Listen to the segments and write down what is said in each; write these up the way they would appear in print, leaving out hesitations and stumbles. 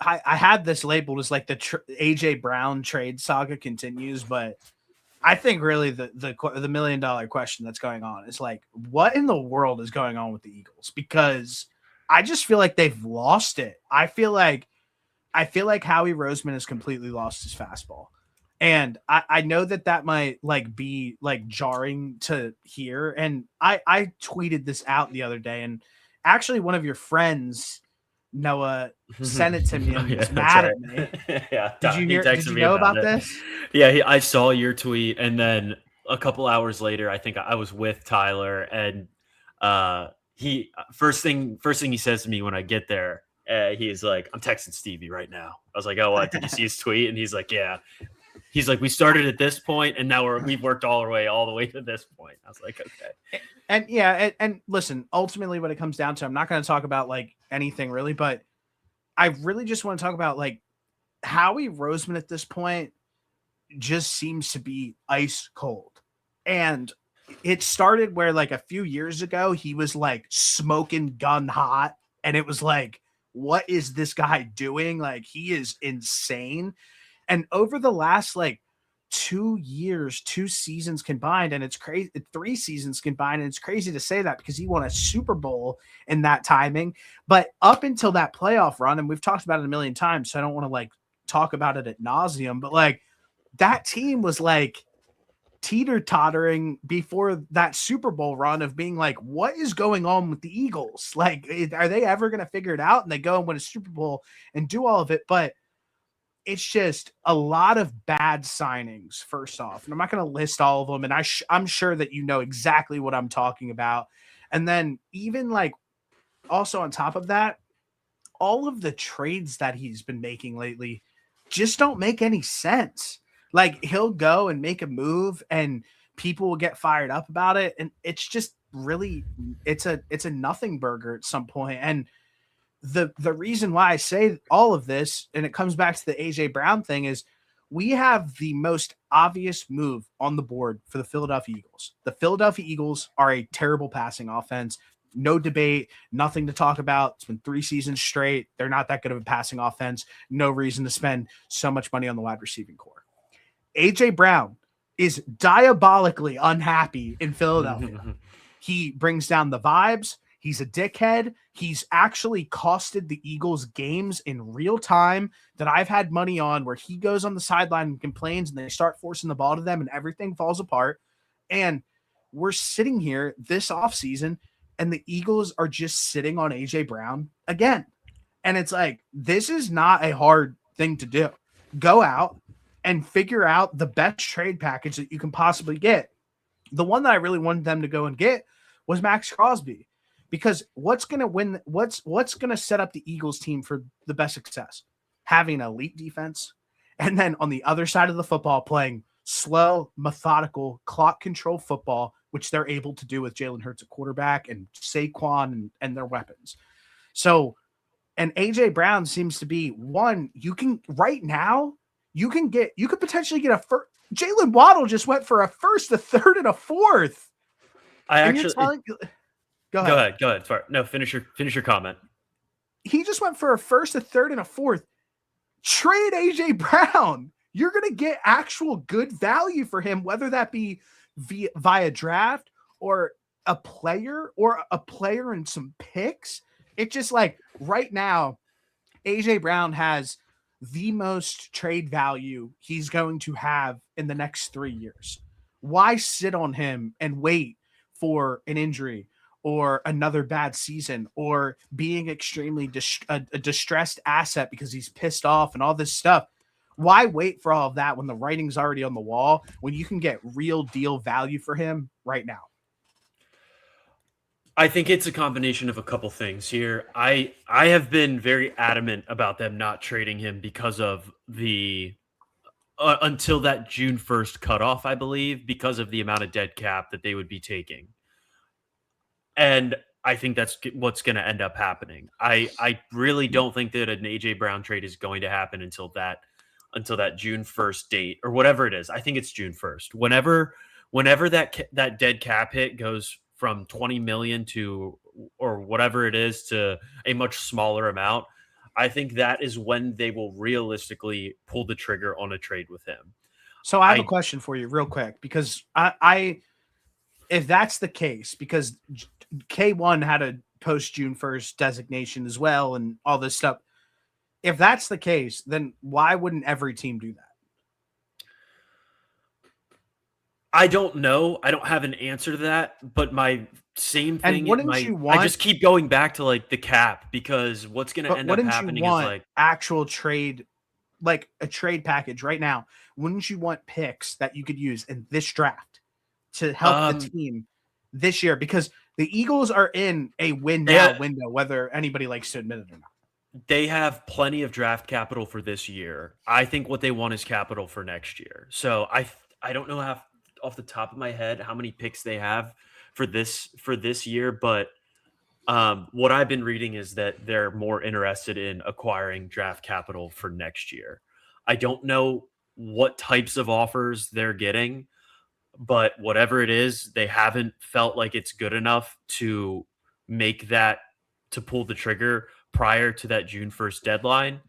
I had this labeled as like the AJ Brown trade saga continues, but I think really the $1 million question that's going on is like, what in the world is going on with the Eagles? Because I just feel like they've lost it. I feel like Howie Roseman has completely lost his fastball. And I know that might like be like jarring to hear. And I tweeted this out the other day, and actually one of your friends, Noah, sent it to me and was mad at me. Yeah, Did you know about this? Yeah, I saw your tweet, and then a couple hours later, I think I was with Tyler, and he first thing he says to me when I get there, he's like, "I'm texting Stevie right now." I was like, "Oh, what? Did you see his tweet?" And he's like, "Yeah." He's like, "We started at this point, and now we've worked all the way to this point." I was like, "Okay." And yeah, and listen, ultimately, what it comes down to, I'm not going to talk about like anything really, but I really just want to talk about like Howie Roseman at this point just seems to be ice cold. And it started where like a few years ago, he was like smoking gun hot. And it was like, what is this guy doing? Like, he is insane. And over the last like 2 years, 2 seasons combined, and it's crazy, 3 seasons combined, and it's crazy to say that because he won a Super Bowl in that timing. But up until that playoff run, and we've talked about it a million times, so I don't want to like talk about it ad nauseum, but like that team was like teeter-tottering before that Super Bowl run of being like, what is going on with the Eagles? Like, are they ever going to figure it out? And they go and win a Super Bowl and do all of it. But it's just a lot of bad signings, first off. And I'm not going to list all of them. And I'm sure that you know exactly what I'm talking about. And then even like also on top of that, all of the trades that he's been making lately just don't make any sense. Like, he'll go and make a move and people will get fired up about it. And it's just really, it's a nothing burger at some point. And the reason why I say all of this, and it comes back to the AJ Brown thing, is we have the most obvious move on the board for the Philadelphia Eagles. The Philadelphia Eagles are a terrible passing offense. No debate, nothing to talk about. It's been 3 seasons straight. They're not that good of a passing offense. No reason to spend so much money on the wide receiving core. AJ Brown is diabolically unhappy in Philadelphia. He brings down the vibes. He's a dickhead. He's actually costed the Eagles games in real time that I've had money on, where he goes on the sideline and complains and they start forcing the ball to them and everything falls apart. And we're sitting here this offseason and the Eagles are just sitting on AJ Brown again. And it's like, this is not a hard thing to do. Go out and figure out the best trade package that you can possibly get. The one that I really wanted them to go and get was Max Crosby, because what's going to win? What's going to set up the Eagles team for the best success? Having an elite defense, and then on the other side of the football, playing slow, methodical, clock control football, which they're able to do with Jalen Hurts at quarterback and Saquon and their weapons. So, and AJ Brown seems to be one you can right now. You could potentially get a first. Jalen Waddle just went for a first, a third, and a fourth. Go ahead. Sorry. No, finish your comment. He just went for a first, a third, and a fourth. Trade AJ Brown. You're going to get actual good value for him, whether that be via draft or a player and some picks. It's just like right now, AJ Brown has the most trade value he's going to have in the next 3 years. Why sit on him and wait for an injury or another bad season or being extremely a distressed asset because he's pissed off and all this stuff? Why wait for all of that when the writing's already on the wall, when you can get real deal value for him right now? I think it's a combination of a couple things here. I have been very adamant about them not trading him because of the until that June 1st cutoff, I believe, because of the amount of dead cap that they would be taking. And I think that's what's going to end up happening. I really don't think that an AJ Brown trade is going to happen until that June 1st date or whatever it is. I think it's June 1st. Whenever that dead cap hit goes from 20 million to or whatever it is to a much smaller amount, I think that is when they will realistically pull the trigger on a trade with him. So I have a I question for you real quick, because I if that's the case, because K1 had a post June 1st designation as well and all this stuff. If that's the case, then why wouldn't every team do that? I don't know. I don't have an answer to that, but my same And thing, wouldn't you I want just keep going back to like the cap because what's going to but end up wouldn't you happening is want like, actual trade, like a trade package right now? Wouldn't you want picks that you could use in this draft to help the um, team this year? Because the Eagles are in a win they, now window, whether anybody likes to admit it or not. they have plenty of draft capital for this year. I think what they want is capital for next year. So I don't know how off the top of my head how many picks they have for this year, but what I've been reading is that they're more interested in acquiring draft capital for next year. I don't know what types of offers they're getting, but whatever it is, they haven't felt like it's good enough to make that to pull the trigger prior to that June 1st deadline.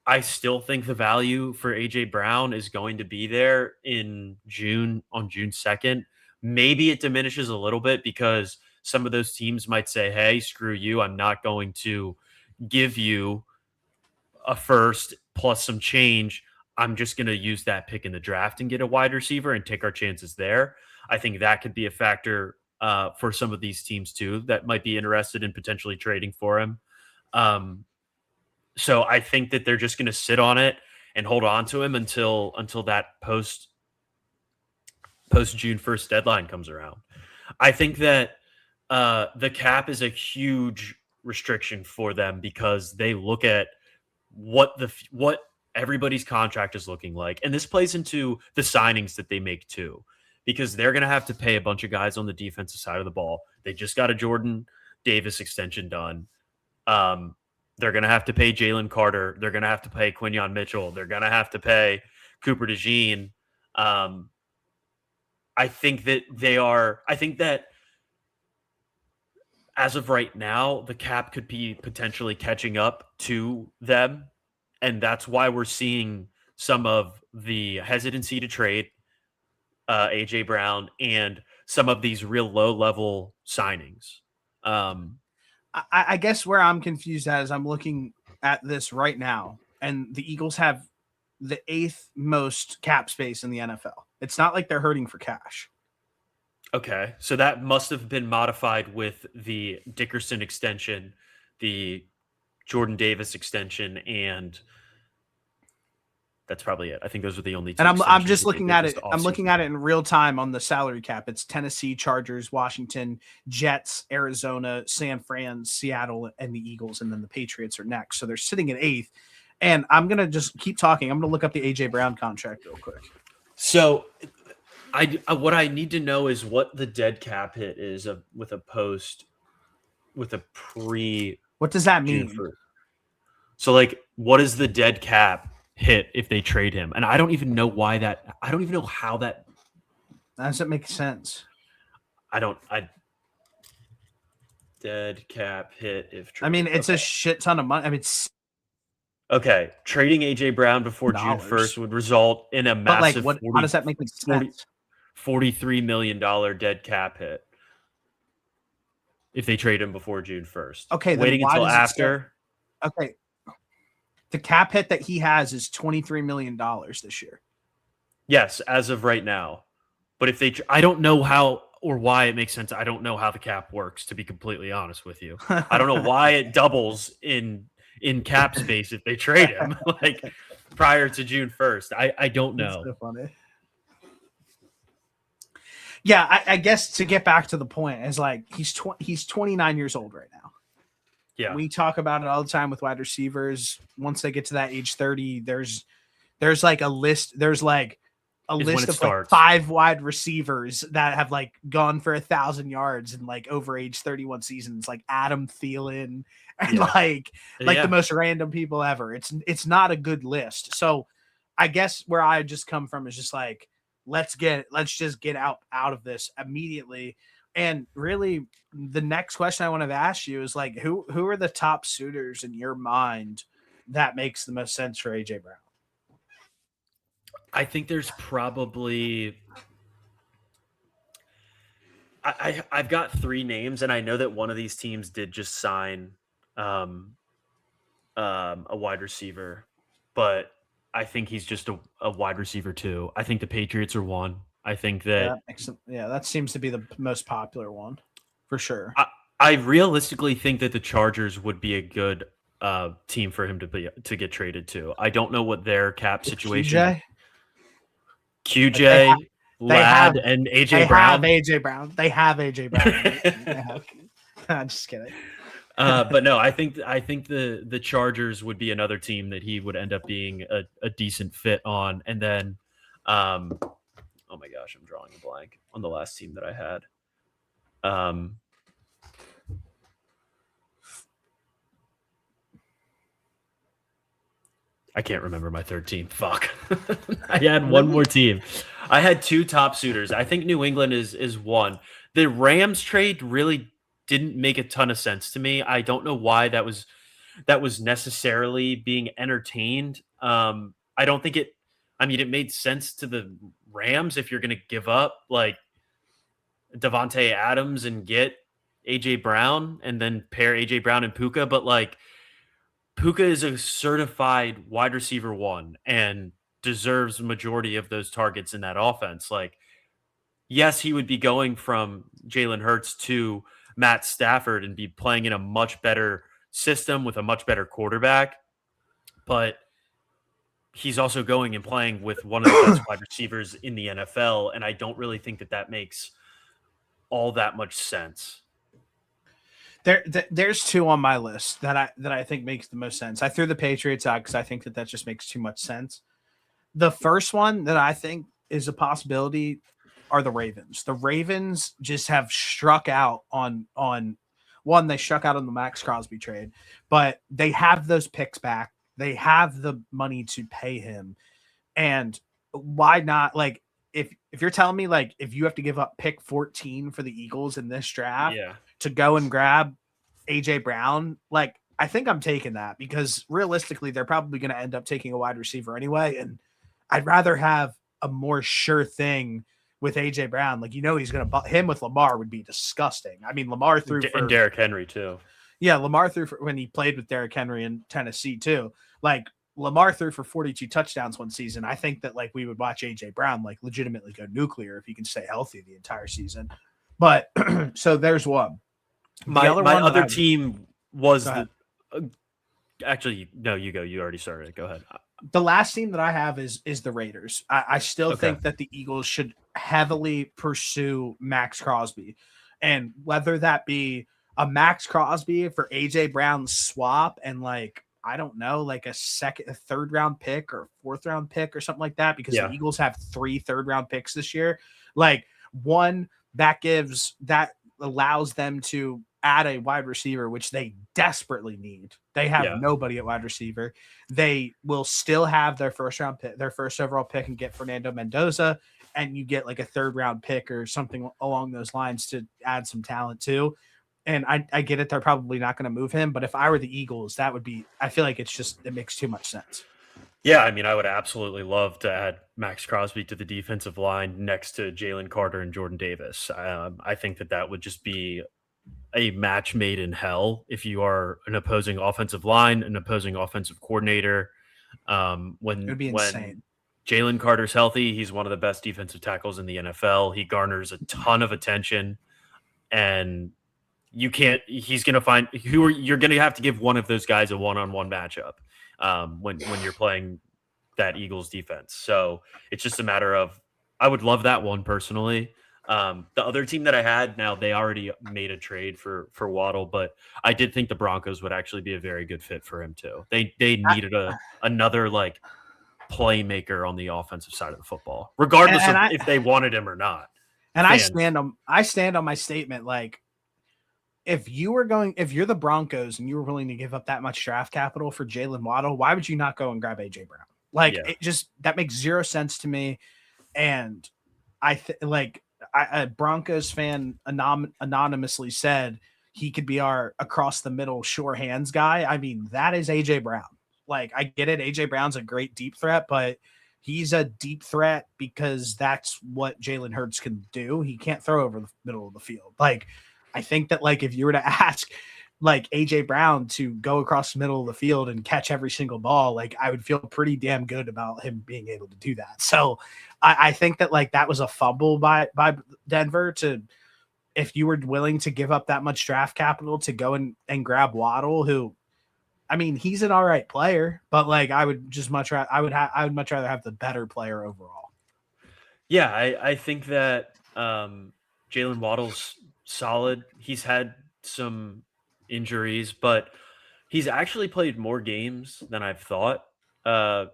I still think the value for AJ Brown is going to be there in June on June 2nd. Maybe it diminishes a little bit because some of those teams might say, "Hey, screw you. I'm not going to give you a first plus some change. I'm just going to use that pick in the draft and get a wide receiver and take our chances there." I think that could be a factor for some of these teams too that might be interested in potentially trading for him. Um, so I think that they're just going to sit on it and hold on to him until that post June 1st deadline comes around. I think that the cap is a huge restriction for them because they look at what everybody's contract is looking like, and this plays into the signings that they make too, because they're going to have to pay a bunch of guys on the defensive side of the ball. They just got a Jordan Davis extension done. Um, they're going to have to pay Jalen Carter. They're going to have to pay Quinyon Mitchell. They're going to have to pay Cooper DeJean. Um, I think that they are. I think that as of right now, the cap could be potentially catching up to them. And that's why we're seeing some of the hesitancy to trade AJ Brown and some of these real low level signings. Um, I guess where I'm confused at is I'm looking at this right now, and the Eagles have the 8th most cap space in the NFL. It's not like they're hurting for cash. okay. So that must have been modified with the Dickerson extension, the Jordan Davis extension, and that's probably it. I think those are the only two And I'm extensions just that they looking did at this it. I'm looking offseason. at it in real time on the salary cap. It's Tennessee, Chargers, Washington, Jets, Arizona, San Fran, Seattle, and the Eagles, and then the Patriots are next. So they're sitting at 8th. And I'm gonna just keep talking. I'm gonna look up the AJ Brown contract real quick. So what I need to know is what the dead cap hit is with a post with a pre What does that June mean? 1st. So like what is the dead cap hit if they trade him? And I don't even know I don't even know how that Doesn't make sense. I dead cap hit if I mean, traded. it's Okay. a shit ton of money. I mean, it's Okay. Trading AJ Brown before June dollars. 1st would result in a But like, massive what? How does that make sense? $43 million dead cap hit if they trade him before June 1st. Okay, then Waiting why until does it say? after. Okay, the cap hit that he has is $23 million this year. Yes, as of right now. But if I don't know how or why it makes sense. I don't know how the cap works, to be completely honest with you. I don't know why it doubles in cap space if they trade him like prior to June 1st. I don't know. That's so funny. Yeah, I guess to get back to the point is like he's 29 years old right now. Yeah. We talk about it all the time with wide receivers. Once they get to that age 30, there's like a list. There's like a list of like 5 wide receivers that have like gone for 1,000 yards and like over age 31 seasons, like Adam Thielen and like the most random people ever. It's not a good list. So I guess where I just come from is just like, let's just get out of this immediately. And really the next question I wanted to ask you is like, who are the top suitors in your mind that makes the most sense for AJ Brown? I think there's probably I've got three names, and I know that one of these teams did just sign um, a wide receiver, but I think he's just a wide receiver too. I think the Patriots are one. I think Yeah, that that makes that seems to be the most popular one for sure. I, I realistically think that the Chargers would be a good team for him to get traded to. I don't know what their cap With situation. QJ, like QJ, they have Lad, and they AJ have Brown. AJ Brown. They have AJ Brown. I'm just kidding. But no, I think the Chargers would be another team that he would end up being a decent fit on. And then, oh my gosh, I'm drawing a blank on the last team that I had. I can't remember my third team. Fuck. I had one more team. I had two top suitors. I think New England is one. The Rams trade really didn't make a ton of sense to me. I don't know why that was necessarily being entertained. I don't think it. I mean, it made sense to the Rams if you're going to give up like Devontae Adams and get AJ Brown and then pair AJ Brown and Puka, but like Puka is a certified wide receiver one and deserves the majority of those targets in that offense. Like, yes, he would be going from Jalen Hurts to Matt Stafford and be playing in a much better system with a much better quarterback, but he's also going and playing with one of the best wide receivers in the NFL, and I don't really think that makes all that much sense. There's two on my list that I think makes the most sense. I threw the Patriots out because I think that just makes too much sense. The first one that I think is a possibility are the Ravens. The Ravens just have struck out on one. They struck out on the Max Crosby trade, but they have those picks back. They have the money to pay him, and why not? Like if you're telling me like if you have to give up pick 14 for the Eagles in this draft, Yeah. to go and grab AJ Brown, like I think I'm taking that because realistically, they're probably going to end up taking a wide receiver anyway. And I'd rather have a more sure thing with AJ Brown. Like, he's going to him with Lamar would be disgusting. I mean, Lamar threw for and Derrick Henry too. Yeah. Lamar threw for when he played with Derrick Henry in Tennessee too. Like Lamar threw for 42 touchdowns one season. I think that like we would watch AJ Brown, like legitimately go nuclear if he can stay healthy the entire season. But so there's one. My other team was actually, no, you go. You already started it. Go ahead. The last team that I have is the Raiders. I still think that the Eagles should heavily pursue Max Crosby. And whether that be a Max Crosby for AJ Brown swap and like, I don't know, like a third round pick or fourth round pick or something like that, because the Eagles have 3 third-round picks this year. Like one that allows them to add a wide receiver, which they desperately need. They have nobody at wide receiver. They will still have their first overall pick and get Fernando Mendoza, and you get like a third round pick or something along those lines to add some talent too. And I get it. They're probably not going to move him, but if I were the Eagles, I feel like it makes too much sense. Yeah, I mean, I would absolutely love to add Max Crosby to the defensive line next to Jalen Carter and Jordan Davis. I think that would just be a match made in hell if you are an opposing offensive line, an opposing offensive coordinator. It would be insane. Jalen Carter's healthy, he's one of the best defensive tackles in the NFL. He garners a ton of attention, and you're going to have to give one of those guys a one-on-one matchup when you're playing that Eagles defense. So it's just a matter of, I would love that one personally. The other team that I had, now they already made a trade for Waddle, but I did think the Broncos would actually be a very good fit for him too. They needed another like playmaker on the offensive side of the football, regardless of if they wanted him or not. And I stand on my statement. Like if you're the Broncos and you were willing to give up that much draft capital for Jalen Waddle, why would you not go and grab AJ Brown? Like that makes zero sense to me. And a Broncos fan anonymously said he could be our across the middle sure hands guy. I mean, that is AJ Brown. Like, I get it. AJ Brown's a great deep threat, but he's a deep threat because that's what Jalen Hurts can do. He can't throw over the middle of the field. Like, I think that, like, if you were to ask like AJ Brown to go across the middle of the field and catch every single ball, like, I would feel pretty damn good about him being able to do that. So I think that, like, that was a fumble by Denver to, if you were willing to give up that much draft capital to go and grab Waddle, who, I mean, he's an all right player, but like, I would just much rather, I would much rather have the better player overall. Yeah, I think that Jalen Waddle's solid. He's had some injuries, but he's actually played more games than I've thought. Uh,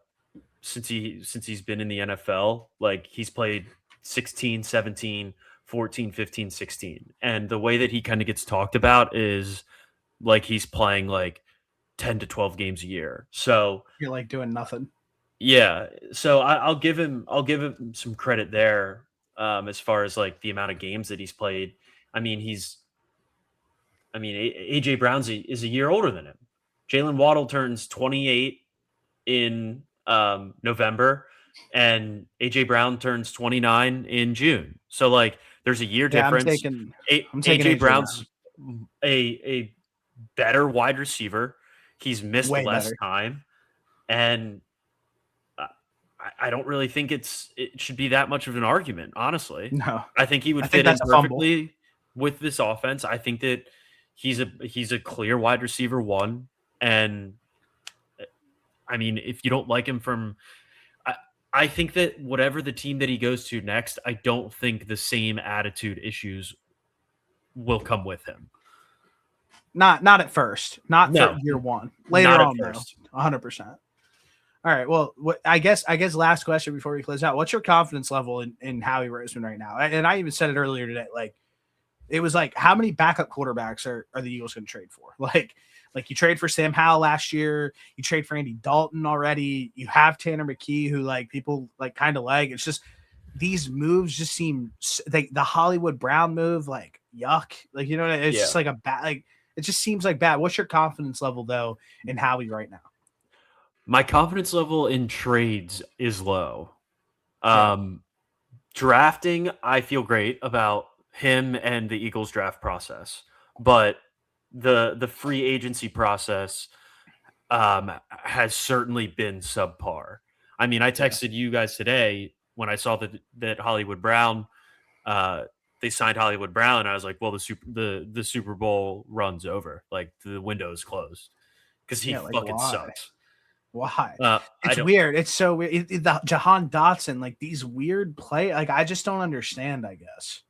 since he's been in the NFL. Like he's played 16, 17, 14, 15, 16. And the way that he kind of gets talked about is like he's playing like 10 to 12 games a year. So You're like doing nothing. yeah, so I'll give him some credit there as far as like the amount of games that he's played. I mean, AJ Brown's is a year older than him. Jalen Waddle turns 28 in November, and AJ Brown turns 29 in June. So like, there's a year Yeah, difference. I'm taking AJ AJ Brown. Brown's a better wide receiver. He's missed Way less better. time, and I don't really think it should be that much of an argument. Honestly, No, I think he would I think fit in that's a fumble. perfectly with this offense. I think that he's a clear wide receiver one, and I mean, if you don't like him from, I think that whatever the team that he goes to next, I don't think the same attitude issues will come with him. Not at first, not for No, year one. Later not at on, though, first. 100%. All right. Well, I guess last question before we close out. What's your confidence level in Howie Roseman right now? And I even said it earlier today. Like, it was like, how many backup quarterbacks are the Eagles going to trade for? Like you trade for Sam Howell last year. You trade for Andy Dalton already. You have Tanner McKee, who like people like kind of like. It's just these moves just seem like the Hollywood Brown move, like yuck. Like, you know, it's just like a bad, like, it just seems like bad. What's your confidence level though in Howie right now? My confidence level in trades is low. Yeah. Drafting, I feel great about him and the Eagles draft process, but the free agency process has certainly been subpar. I mean, I Yeah. texted you guys today when I saw that Hollywood Brown, uh, they signed Hollywood Brown, and I was like, well, the Super Bowl run's over, like the window is closed because he Yeah. Like, fucking why? sucks. Why? I It's don't. weird. It's so weird. The Jahan Dotson, like these weird play, like I just don't understand, I guess.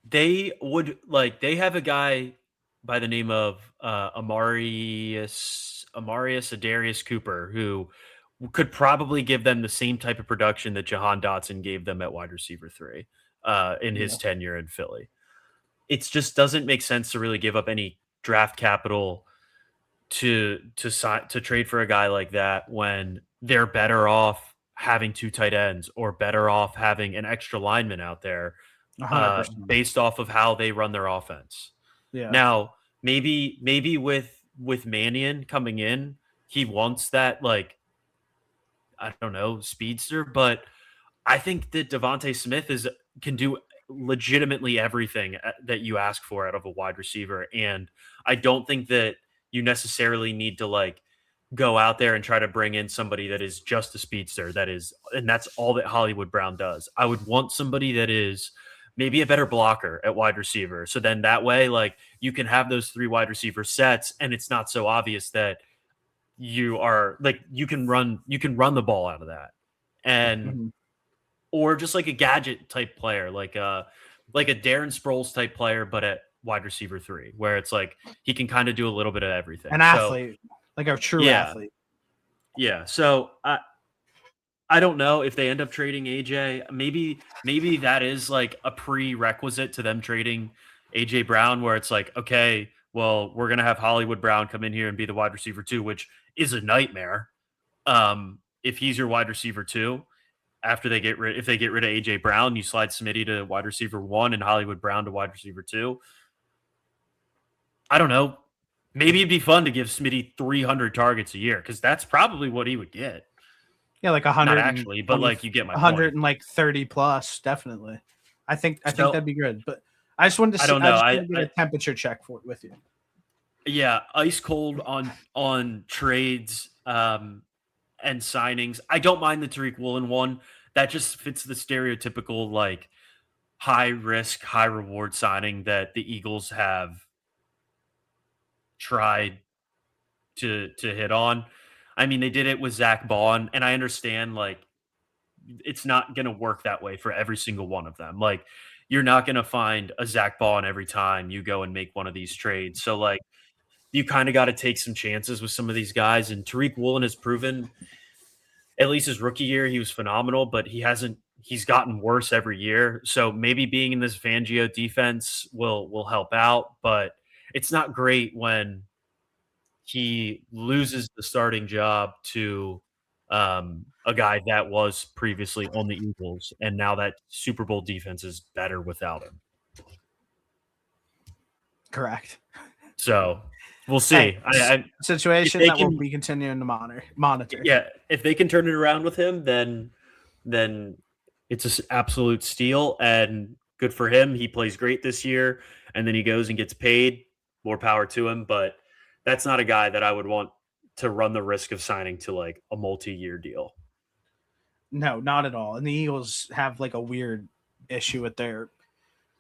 They have a guy by the name of Amarius Adarius Cooper who could probably give them the same type of production that Jahan Dotson gave them at wide receiver 3 in Yeah. his tenure in Philly. It just doesn't make sense to really give up any draft capital to trade for a guy like that when they're better off having 2 tight ends or better off having an extra lineman out there 100%. based off of how they run their offense. Yeah. Now, maybe with Mannion coming in, he wants that, like, I don't know, speedster, but I think that Devontae Smith can do legitimately everything that you ask for out of a wide receiver, and I don't think that you necessarily need to like go out there and try to bring in somebody that is just a speedster. And that's all that Hollywood Brown does. I would want somebody that is maybe a better blocker at wide receiver. So then that way, like you can have those 3 wide receiver sets, and it's not so obvious that you are like you can run the ball out of that. And Mhm. or just like a gadget type player, like a Darren Sproles type player, but at wide receiver 3, where it's like he can kind of do a little bit of everything. An So athlete, like a true yeah, athlete. yeah. So I don't know if they end up trading AJ. Maybe that is like a prerequisite to them trading AJ Brown, where it's like, okay, well, we're gonna have Hollywood Brown come in here and be the wide receiver 2, which is a nightmare. If he's your wide receiver 2, after if they get rid of AJ Brown, you slide Smitty to wide receiver 1 and Hollywood Brown to wide receiver 2. I don't know. Maybe it'd be fun to give Smitty 300 targets a year because that's probably what he would get. Yeah, like 100. Not actually, but like you get my 100 point. and like 30 plus, definitely. I think So, that'd be good. But I just wanted to I see, don't know. I just wanted to get a temperature check with you. Yeah, ice cold on trades and signings. I don't mind the Tariq Woolen one. That just fits the stereotypical like high risk, high reward signing that the Eagles have tried to hit on. I mean, they did it with Zach Bond, and I understand like it's not going to work that way for every single one of them. Like you're not going to find a Zach Bond every time you go and make one of these trades. So like you kind of got to take some chances with some of these guys. And Tariq Woolen has proven, at least his rookie year, he was phenomenal, but he's gotten worse every year. So maybe being in this Fangio defense will help out, but it's not great when he loses the starting job to a guy that was previously on the Eagles, and now that Super Bowl defense is better without him. Correct. So we'll see. Situation that we'll be continuing to monitor. Yeah, if they can turn it around with him, then it's an absolute steal, and good for him. He plays great this year, and then he goes and gets paid. More power to him, but that's not a guy that I would want to run the risk of signing to like a multi-year deal. No, not at all. And the Eagles have like a weird issue with their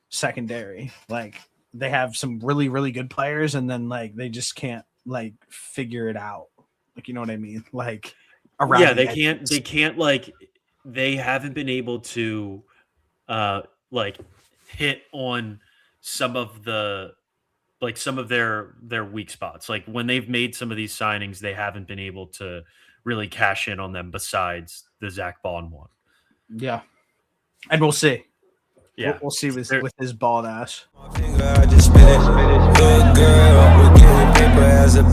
secondary. Like they have some really, really good players, and then like they just can't like figure it out. Like, you know what I mean? Like around. Yeah, they can't like they haven't been able to like hit on some of their weak spots. Like when they've made some of these signings, they haven't been able to really cash in on them besides the Zach Bond one. Yeah. And we'll see. Yeah. We'll see with his bald ass. I just spit it. Good girl, we're getting paper as a